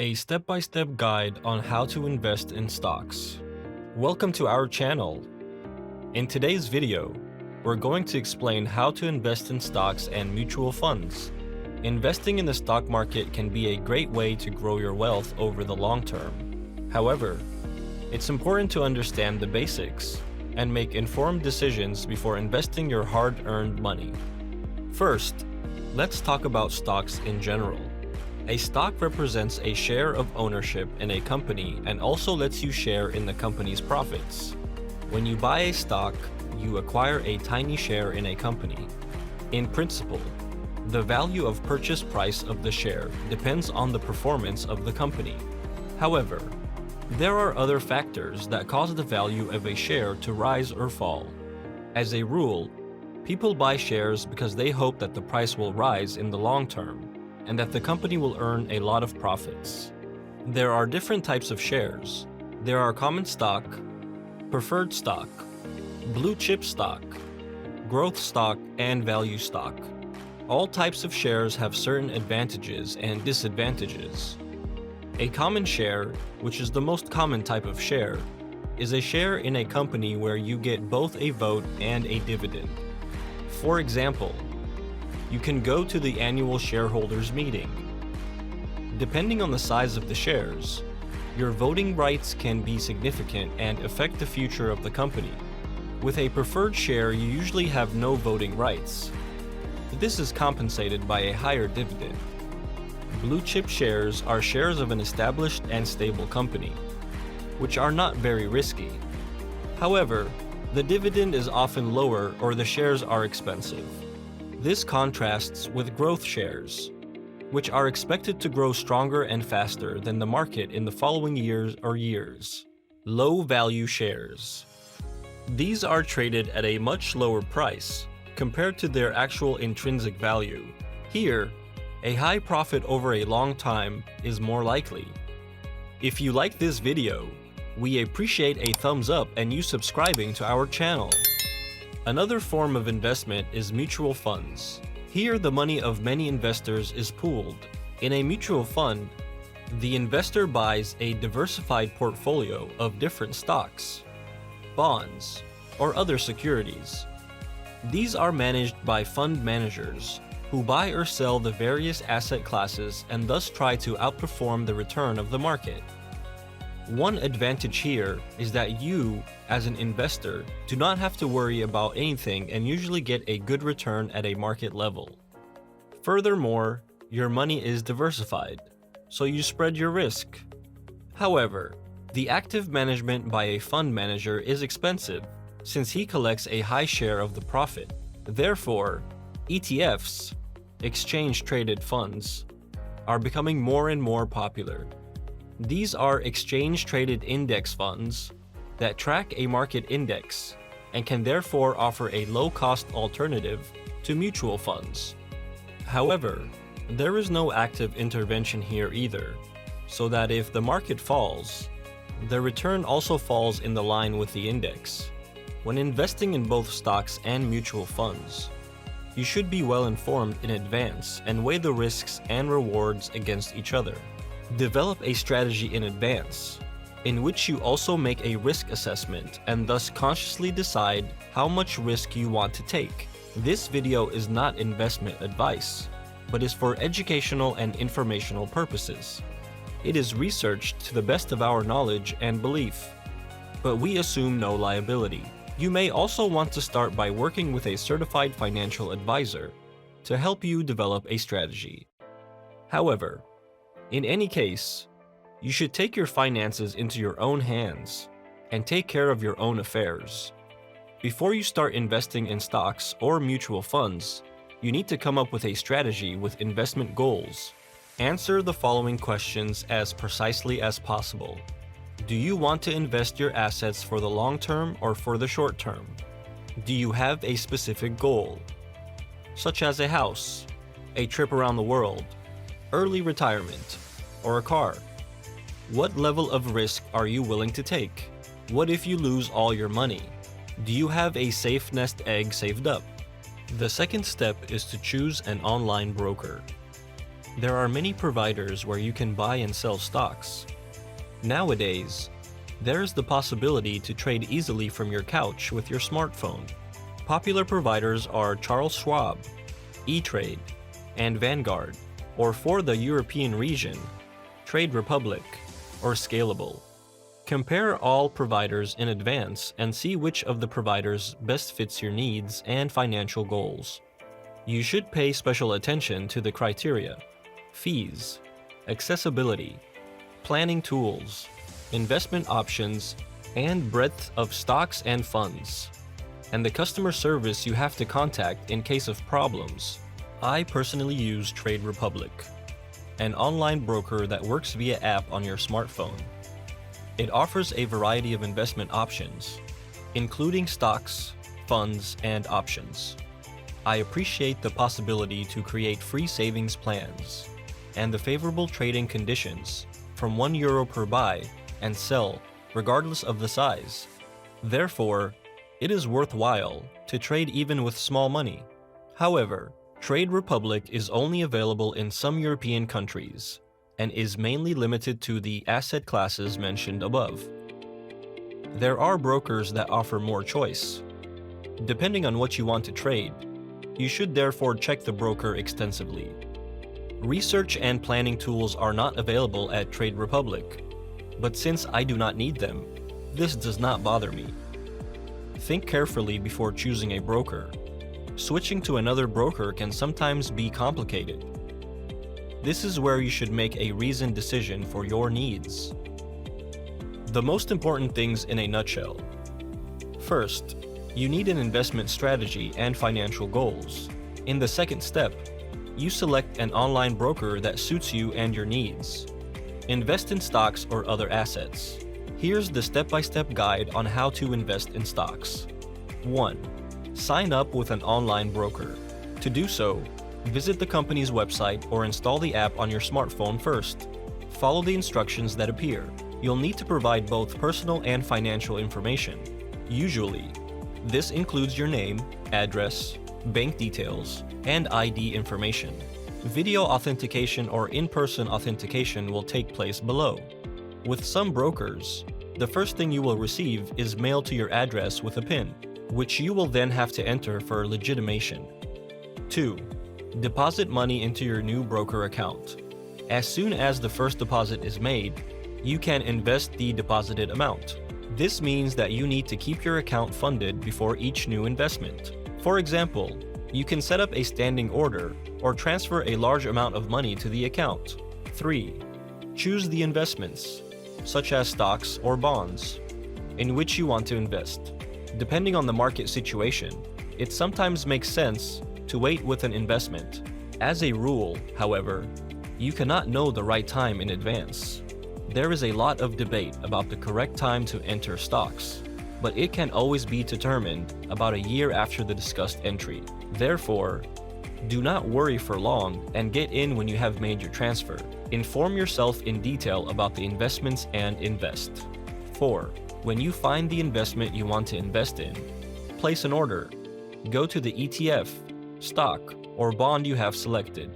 a step-by-step guide on how to invest in stocks. Welcome to our channel. In today's video, we're going to explain how to invest in stocks and mutual funds. Investing in the stock market can be a great way to grow your wealth over the long term. However, it's important to understand the basics and make informed decisions before investing your hard-earned money. First, let's talk about stocks in general. A stock represents a share of ownership in a company and also lets you share in the company's profits. When you buy a stock, you acquire a tiny share in a company. In principle, the value of purchase price of the share depends on the performance of the company. However, there are other factors that cause the value of a share to rise or fall. As a rule, people buy shares because they hope that the price will rise in the long term and that the company will earn a lot of profits. There are different types of shares. There are common stock, preferred stock, blue chip stock, growth stock, and value stock. All types of shares have certain advantages and disadvantages. A common share, which is the most common type of share, is a share in a company where you get both a vote and a dividend. For example, you can go to the annual shareholders meeting. Depending on the size of the shares, your voting rights can be significant and affect the future of the company. With a preferred share, you usually have no voting rights. This is compensated by a higher dividend. Blue chip shares are shares of an established and stable company, which are not very risky. However, the dividend is often lower or the shares are expensive. This contrasts with growth shares, which are expected to grow stronger and faster than the market in the following years or years. Low value shares. These are traded at a much lower price compared to their actual intrinsic value. Here, a high profit over a long time is more likely. If you like this video, we appreciate a thumbs up and you subscribing to our channel. Another form of investment is mutual funds. Here, the money of many investors is pooled. In a mutual fund, the investor buys a diversified portfolio of different stocks, bonds, or other securities. These are managed by fund managers who buy or sell the various asset classes and thus try to outperform the return of the market. One advantage here is that you, as an investor, do not have to worry about anything and usually get a good return at a market level. Furthermore, your money is diversified, so you spread your risk. However, the active management by a fund manager is expensive since he collects a high share of the profit. Therefore, ETFs, exchange-traded funds, are becoming more and more popular. These are exchange-traded index funds that track a market index and can therefore offer a low-cost alternative to mutual funds. However, there is no active intervention here either, so that if the market falls, the return also falls in the line with the index. When investing in both stocks and mutual funds, you should be well informed in advance and weigh the risks and rewards against each other. Develop a strategy in advance, in which you also make a risk assessment and thus consciously decide how much risk you want to take. This video is not investment advice, but is for educational and informational purposes. It is researched to the best of our knowledge and belief, but we assume no liability. You may also want to start by working with a certified financial advisor to help you develop a strategy. However, in any case, you should take your finances into your own hands and take care of your own affairs. Before you start investing in stocks or mutual funds, you need to come up with a strategy with investment goals. Answer the following questions as precisely as possible. Do you want to invest your assets for the long term or for the short term? Do you have a specific goal, such as a house, a trip around the world, early retirement, or a car? What level of risk are you willing to take? What if you lose all your money? Do you have a safe nest egg saved up? The second step is to choose an online broker. There are many providers where you can buy and sell stocks. Nowadays, there is the possibility to trade easily from your couch with your smartphone. Popular providers are Charles Schwab, E-Trade, and Vanguard, or for the European region, Trade Republic, or Scalable. Compare all providers in advance and see which of the providers best fits your needs and financial goals. You should pay special attention to the criteria, fees, accessibility, planning tools, investment options, and breadth of stocks and funds, and the customer service you have to contact in case of problems. I personally use Trade Republic, an online broker that works via app on your smartphone. It offers a variety of investment options, including stocks, funds, and options. I appreciate the possibility to create free savings plans and the favorable trading conditions from €1 per buy and sell regardless of the size. Therefore, it is worthwhile to trade even with small money. However, Trade Republic is only available in some European countries and is mainly limited to the asset classes mentioned above. There are brokers that offer more choice. Depending on what you want to trade, you should therefore check the broker extensively. Research and planning tools are not available at Trade Republic, but since I do not need them, this does not bother me. Think carefully before choosing a broker. Switching to another broker can sometimes be complicated. This is where you should make a reasoned decision for your needs. The most important things in a nutshell. First, you need an investment strategy and financial goals. In the second step, you select an online broker that suits you and your needs. Invest in stocks or other assets. Here's the step-by-step guide on how to invest in stocks. 1. Sign up with an online broker. To do so, visit the company's website or install the app on your smartphone first. Follow the instructions that appear. You'll need to provide both personal and financial information. Usually, this includes your name, address, bank details, and ID information. Video authentication or in-person authentication will take place below. With some brokers, the first thing you will receive is mailed to your address with a PIN, which you will then have to enter for legitimation. 2. Deposit money into your new broker account. As soon as the first deposit is made, you can invest the deposited amount. This means that you need to keep your account funded before each new investment. For example, you can set up a standing order or transfer a large amount of money to the account. 3. Choose the investments, such as stocks or bonds, in which you want to invest. Depending on the market situation, it sometimes makes sense to wait with an investment. As a rule, however, you cannot know the right time in advance. There is a lot of debate about the correct time to enter stocks, but it can always be determined about a year after the discussed entry. Therefore, do not worry for long and get in when you have made your transfer. Inform yourself in detail about the investments and invest. 4. When you find the investment you want to invest in, place an order. Go to the ETF, stock, or bond you have selected.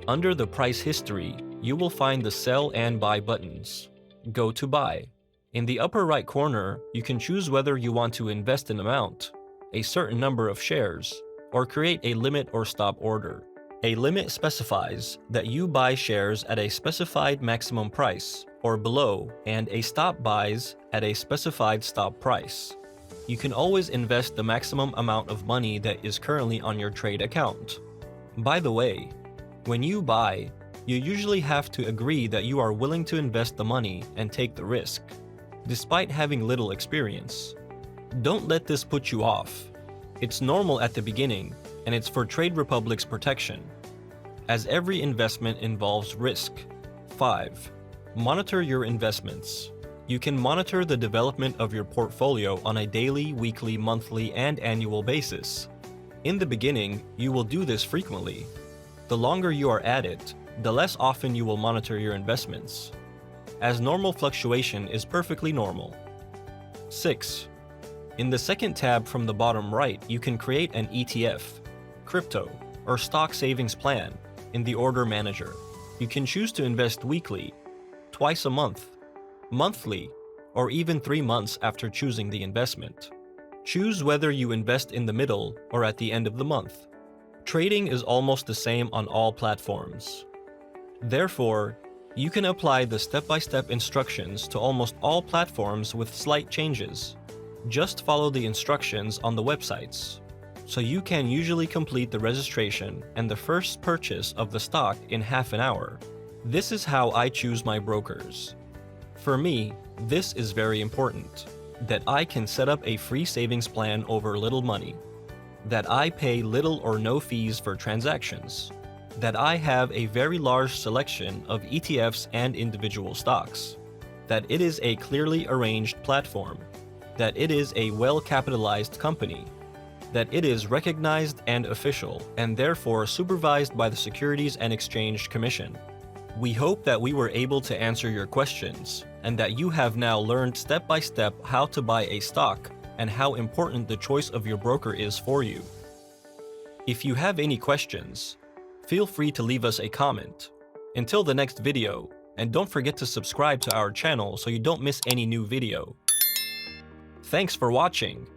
Under the price history, you will find the sell and buy buttons. Go to buy. In the upper right corner, you can choose whether you want to invest an amount, a certain number of shares, or create a limit or stop order. A limit specifies that you buy shares at a specified maximum price or below, and a stop buys at a specified stop price. You can always invest the maximum amount of money that is currently on your trade account. By the way, when you buy, you usually have to agree that you are willing to invest the money and take the risk, despite having little experience. Don't let this put you off. It's normal at the beginning, and it's for Trade Republic's protection, as every investment involves risk. 5. Monitor your investments. You can monitor the development of your portfolio on a daily, weekly, monthly, and annual basis. In the beginning, you will do this frequently. The longer you are at it, the less often you will monitor your investments, as normal fluctuation is perfectly normal. 6. In the second tab from the bottom right, you can create an ETF, crypto, or stock savings plan in the order manager. You can choose to invest weekly, twice a month, monthly, or even 3 months after choosing the investment. Choose whether you invest in the middle or at the end of the month. Trading is almost the same on all platforms. Therefore, you can apply the step-by-step instructions to almost all platforms with slight changes. Just follow the instructions on the websites. So you can usually complete the registration and the first purchase of the stock in half an hour. This is how I choose my brokers. For me, this is very important, that I can set up a free savings plan over little money, that I pay little or no fees for transactions, that I have a very large selection of ETFs and individual stocks, that it is a clearly arranged platform, that it is a well-capitalized company, that it is recognized and official, and therefore supervised by the Securities and Exchange Commission. We hope that we were able to answer your questions, and that you have now learned step by step how to buy a stock and how important the choice of your broker is for you. If you have any questions, feel free to leave us a comment. Until the next video, and don't forget to subscribe to our channel so you don't miss any new video. Thanks for watching.